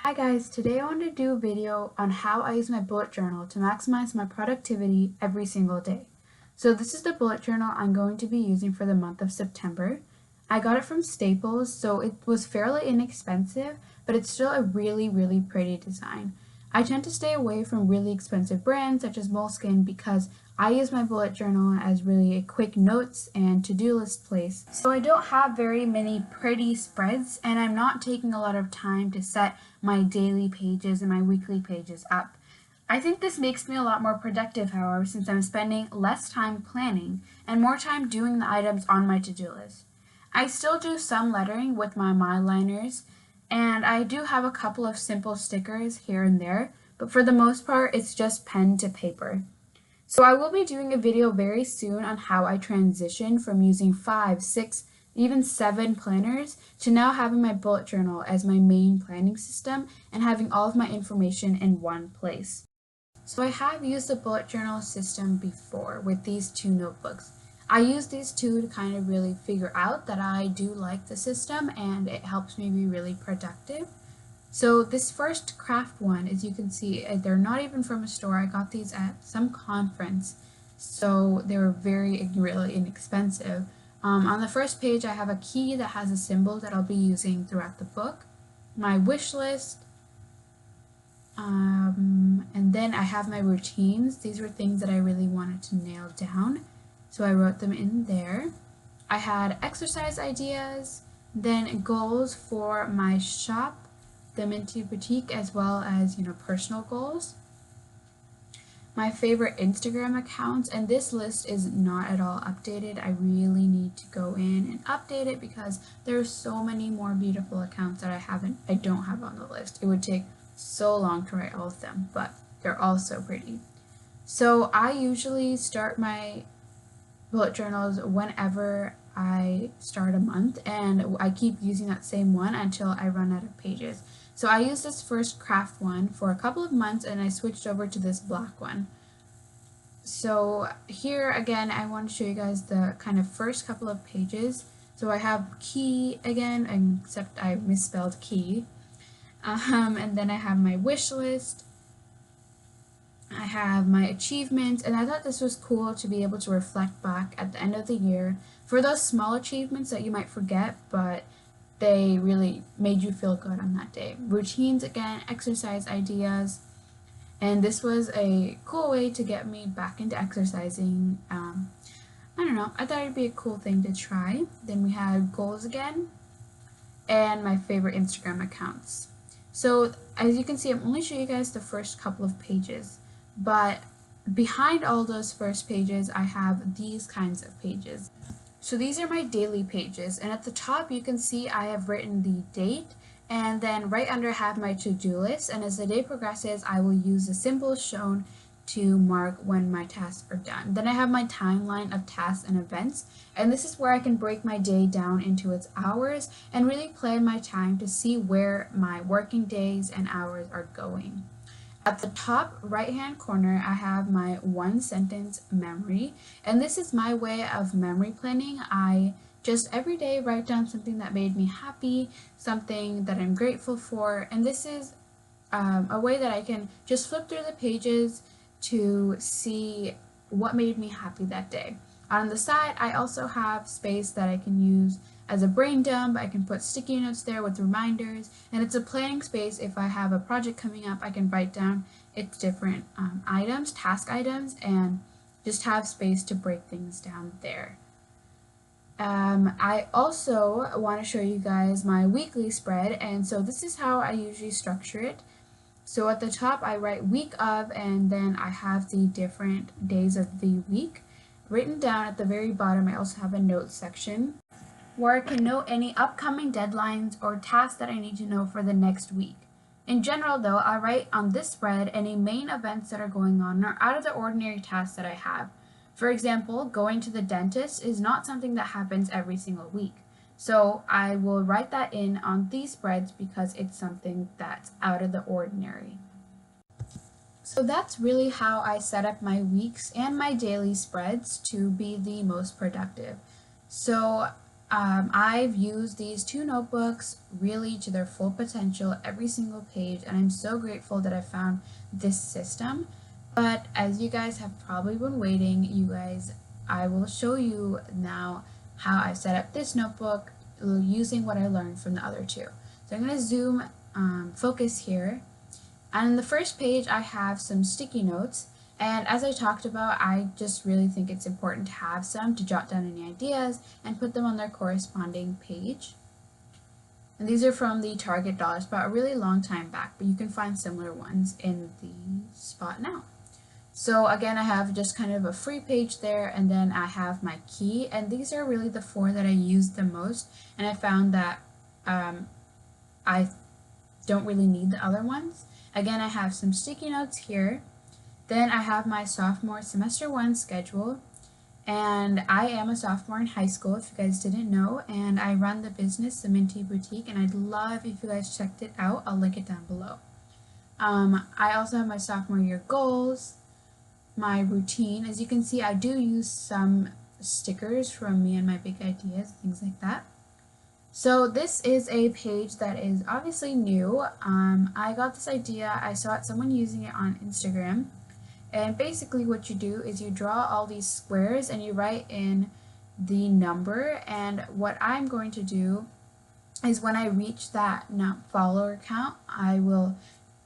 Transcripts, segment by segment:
Hi guys, today I want to do a video on how I use my bullet journal to maximize my productivity every single day. So this is the bullet journal I'm going to be using for the month of September. I got it from Staples, so it was fairly inexpensive, but it's still a really pretty design. I tend to stay away from really expensive brands such as Moleskine because I use my bullet journal as really a quick notes and to-do list place. So I don't have very many pretty spreads, and I'm not taking a lot of time to set my daily pages and my weekly pages up. I think this makes me a lot more productive, however, since I'm spending less time planning and more time doing the items on my to-do list. I still do some lettering with my myliners, and I do have a couple of simple stickers here and there, but for the most part, it's just pen to paper. So I will be doing a video very soon on how I transition from using 5, 6, even 7 planners to now having my bullet journal as my main planning system and having all of my information in one place. So I have used the bullet journal system before with these two notebooks. I use these two to kind of really figure out that I do like the system and it helps me be really productive. So this first craft one, as you can see, they're not even from a store. I got these at some conference, so they were really inexpensive. On the first page, I have a key that has a symbol that I'll be using throughout the book, my wish list, and then I have my routines. These were things that I really wanted to nail down, so I wrote them in there. I had exercise ideas, then goals for my shop, TheMintyBoutique, as well as, personal goals. My favorite Instagram accounts, and this list is not at all updated. I really need to go in and update it because there's so many more beautiful accounts that I don't have on the list. It would take so long to write all of them, but they're all so pretty. So I usually start my bullet journals whenever I start a month, and I keep using that same one until I run out of pages. So I used this first craft one for a couple of months and I switched over to this black one. So here again, I want to show you guys the kind of first couple of pages. So I have key again, except I misspelled key. And then I have my wish list. I have my achievements, and I thought this was cool to be able to reflect back at the end of the year for those small achievements that you might forget, but they really made you feel good on that day. Routines again, exercise ideas, and this was a cool way to get me back into exercising. I don't know, I thought it'd be a cool thing to try. Then we had goals again, and my favorite Instagram accounts. So as you can see, I'm only showing you guys the first couple of pages, but behind all those first pages, I have these kinds of pages. So these are my daily pages, and at the top you can see I have written the date, and then right under I have my to-do list, and as the day progresses I will use the symbols shown to mark when my tasks are done. Then I have my timeline of tasks and events, and this is where I can break my day down into its hours and really plan my time to see where my working days and hours are going. At the top right-hand corner, I have my one sentence memory, and this is my way of memory planning. I just every day write down something that made me happy, something that I'm grateful for, and this is a way that I can just flip through the pages to see what made me happy that day. On the side, I also have space that I can use as a brain dump. I can put sticky notes there with reminders, and it's a planning space. If I have a project coming up, I can write down its different items, task items, and just have space to break things down there. I also want to show you guys my weekly spread, and so this is how I usually structure it. So at the top I write week of, and then I have the different days of the week. Written down at the very bottom, I also have a notes section where I can note any upcoming deadlines or tasks that I need to know for the next week. In general though, I write on this spread any main events that are going on or out of the ordinary tasks that I have. For example, going to the dentist is not something that happens every single week. So I will write that in on these spreads because it's something that's out of the ordinary. So that's really how I set up my weeks and my daily spreads to be the most productive. So I've used these two notebooks really to their full potential every single page, and I'm so grateful that I found this system. But as you guys have probably been waiting, I will show you now how I set up this notebook using what I learned from the other two. So I'm going to zoom focus here, and in the first page I have some sticky notes. And as I talked about, I just really think it's important to have some to jot down any ideas and put them on their corresponding page. And these are from the Target dollar spot a really long time back, but you can find similar ones in the spot now. So again, I have just kind of a free page there, and then I have my key, and these are really the four that I use the most, and I found that I don't really need the other ones. Again, I have some sticky notes here. Then I have my sophomore semester 1 schedule, and I am a sophomore in high school if you guys didn't know, and I run the business, The Minty Boutique, and I'd love if you guys checked it out. I'll link it down below. I also have my sophomore year goals, my routine. As you can see, I do use some stickers from me and my big ideas, things like that. So this is a page that is obviously new. I got this idea, I saw someone using it on Instagram. And basically what you do is you draw all these squares and you write in the number, and what I'm going to do is when I reach that follower count, I will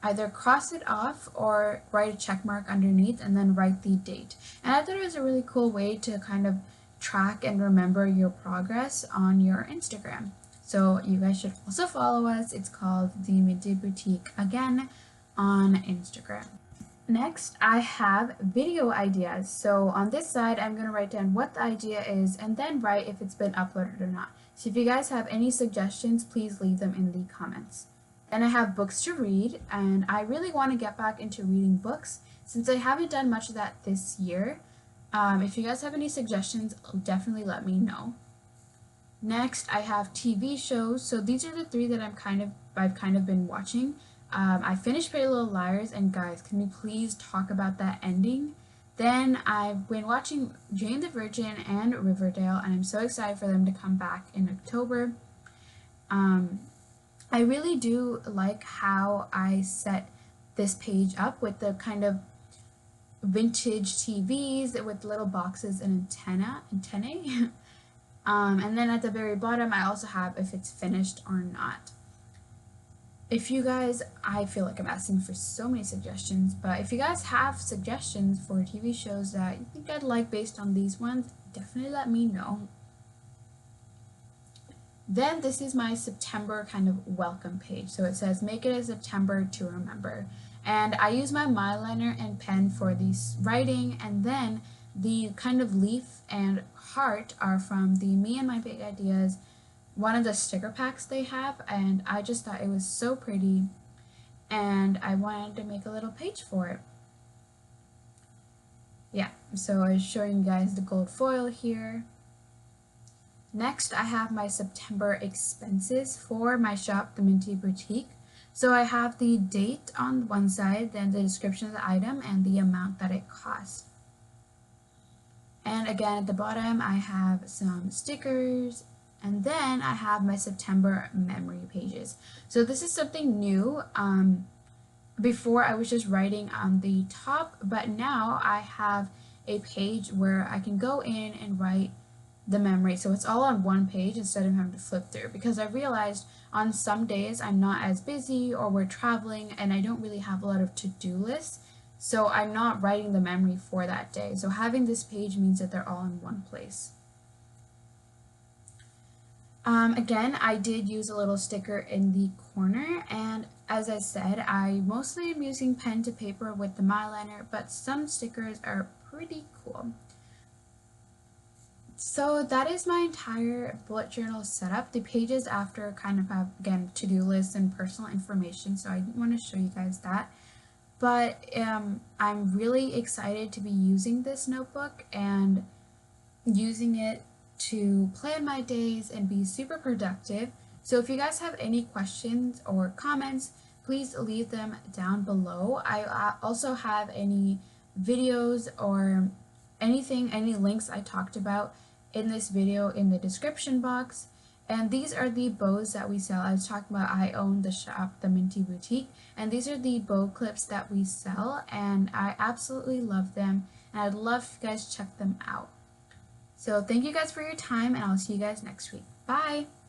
either cross it off or write a check mark underneath and then write the date. And I thought it was a really cool way to kind of track and remember your progress on your Instagram. So you guys should also follow us. It's called TheMintyBoutique, again, on Instagram. Next, I have video ideas. So on this side, I'm going to write down what the idea is and then write if it's been uploaded or not. So if you guys have any suggestions, please leave them in the comments. Then I have books to read, and I really want to get back into reading books since I haven't done much of that this year. If you guys have any suggestions, definitely let me know. Next, I have TV shows. So these are the three that I've kind of been watching. I finished Pretty Little Liars, and guys, can we please talk about that ending? Then I've been watching Jane the Virgin and Riverdale, and I'm so excited for them to come back in October. I really do like how I set this page up with the kind of vintage TVs with little boxes and antennae. And then at the very bottom, I also have if it's finished or not. If you guys, I feel like I'm asking for so many suggestions, but if you guys have suggestions for TV shows that you think I'd like based on these ones, definitely let me know. Then this is my September kind of welcome page. So it says, make it a September to remember. And I use my eyeliner and pen for these writing, and then the kind of leaf and heart are from the Me and My Big Ideas, one of the sticker packs they have, and I just thought it was so pretty and I wanted to make a little page for it. Yeah, so I was showing you guys the gold foil here. Next, I have my September expenses for my shop, The Minty Boutique. So I have the date on one side, then the description of the item and the amount that it cost. And again, at the bottom, I have some stickers, and then I have my September memory pages. So this is something new. Before I was just writing on the top, but now I have a page where I can go in and write the memory. So it's all on one page instead of having to flip through, because I realized on some days I'm not as busy or we're traveling and I don't really have a lot of to-do lists. So I'm not writing the memory for that day. So having this page means that they're all in one place. Again, I did use a little sticker in the corner, and as I said, I mostly am using pen to paper with the eyeliner, but some stickers are pretty cool. So that is my entire bullet journal setup. The pages after kind of have, again, to-do lists and personal information, so I didn't want to show you guys that. But I'm really excited to be using this notebook and using it to plan my days and be super productive. So if you guys have any questions or comments, please leave them down below. I also have any videos or anything, any links I talked about in this video in the description box. And these are the bows that we sell. I was talking about I own the shop, The Minty Boutique, and these are the bow clips that we sell, and I absolutely love them, and I'd love if you guys check them out. So thank you guys for your time, and I'll see you guys next week. Bye!